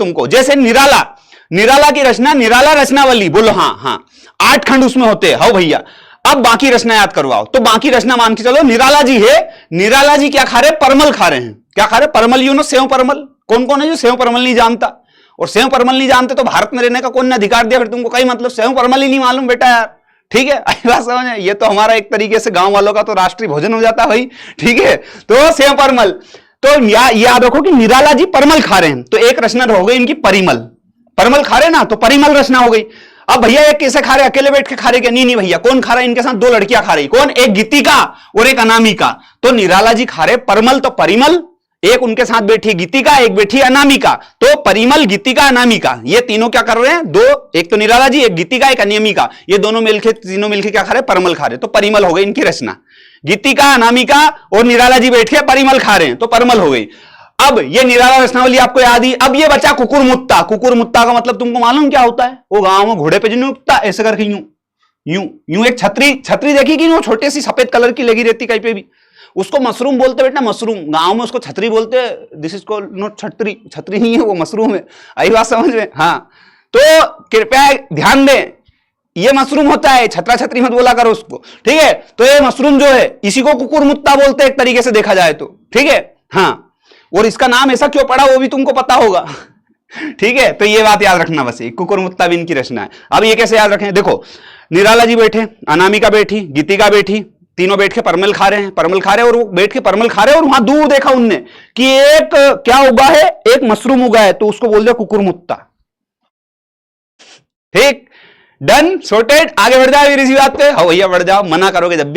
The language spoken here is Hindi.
तुमको। जैसे निराला, निराला की रचना, निराला रचनावली, बोलो हाँ हाँ, 8 खंड उसमें होते हैं। हाँ भैया, अब बाकी रचना याद करवाओ। तो बाकी रचना मान के चलो, निराला जी है, निराला जी क्या खा रहे? परमल खा रहे हैं। क्या खा रहे? परमल, यू नो, सेव परमल। कौन कौन है जो सेव परमल नहीं जानता? और सेव परमल नहीं जानते तो भारत में रहने का कौन ने अधिकार दिया फिर तुमको? कहीं मतलब सेव परमल ही नहीं मालूम बेटा यार, ठीक है। बात समझ में? ये तो हमारा एक तरीके से गांव वालों का तो राष्ट्रीय भोजन हो जाता है भाई, ठीक है। तो सेव परमल, तो याद रखो कि निराला जी परमल खा रहे हैं, तो एक रचना हो गई इनकी परिमल। परमल खा रहे ना, तो परिमल रचना हो गई। अब भैया एक कैसे खा रहे? अकेले बैठ के खा रहे क्या? नहीं नहीं भैया, कौन खा रहा है? इनके साथ 2 लड़कियां खा रही। कौन? एक गीतिका और एक अनामिका। तो निराला जी खा रहे परमल तो परिमल, एक उनके साथ बैठी गीतिका, एक बैठी अनामिका। तो परिमल, गीतिका, अनामिका, ये तीनों क्या कर रहे हैं? 2, एक तो निराला जी, एक गीतिका, एक अनामिका, ये दोनों मिलके, तीनों मिलके क्या खा रहे? परमल खा रहे। तो परिमल हो गई इनकी रचना। गीतिका, अनामिका और निराला जी बैठ के परिमल खा रहे हैं, तो परमल हो गई। अब ये निराला रचनावली आपको याद ही। अब ये बचा कुकुरमुत्ता। कुकुरमुत्ता का मतलब तुमको मालूम क्या होता है? वो गांव में घोड़े पे जो नहीं उठता, ऐसे करके यूं यूं यूं, एक छतरी, छतरी देखी कि वो छोटी सी सफेद कलर की लगी रहती कहीं पे भी, उसको मशरूम बोलते बेटा, मशरूम। गांव में उसको छतरी बोलते हैं। दिस इज कॉल्ड नॉट छतरी, छतरी नहीं है वो, मशरूम है। आई बात समझ में? हाँ, तो कृपया ध्यान दें, ये मशरूम होता है, छतरा छतरी मत बोला करो उसको, ठीक है। तो ये मशरूम जो है, इसी को कुकुरमुत्ता बोलते हैं एक तरीके से देखा जाए तो, ठीक है। हाँ, और इसका नाम ऐसा क्यों पड़ा वो भी तुमको पता होगा, ठीक है। तो ये बात याद रखना बस, कुकुरमुत्ता भी इनकी रचना है। अब ये कैसे याद रखें? देखो, निराला जी बैठे, अनामिका बैठी, गीतिका बैठी, तीनों बैठ के परमल खा रहे हैं, परमल खा रहे हैं, और वो बैठ के परमल खा रहे हैं, और वहां दूर देखा उनने कि एक क्या उगा है? एक मशरूम उगा है, तो उसको बोल दिया कुकुरमुत्ता। ठीक, डन, सॉर्टेड। आगे बढ़ जाओ इसी बात पे। हाँ भैया बढ़ जाओ, मना करोगे जब भी।